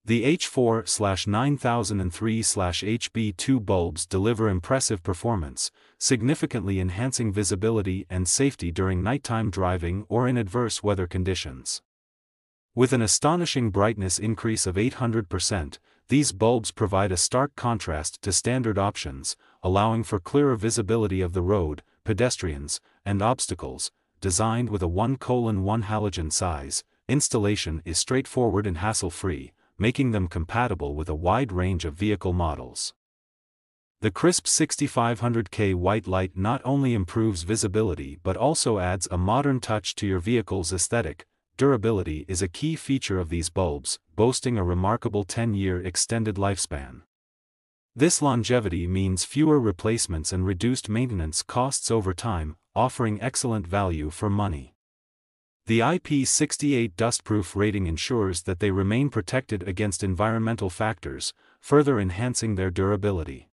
The H4/9003/HB2 bulbs deliver impressive performance, significantly enhancing visibility and safety during nighttime driving or in adverse weather conditions. With an astonishing brightness increase of 800%, these bulbs provide a stark contrast to standard options, allowing for clearer visibility of the road, pedestrians, and obstacles. Designed with a 1:1 halogen size, installation is straightforward and hassle-free, making them compatible with a wide range of vehicle models. The crisp 6500K white light not only improves visibility but also adds a modern touch to your vehicle's aesthetic. Durability is a key feature of these bulbs, boasting a remarkable 10-year extended lifespan. This longevity means fewer replacements and reduced maintenance costs over time, offering excellent value for money. The IP68 dustproof rating ensures that they remain protected against environmental factors, further enhancing their durability.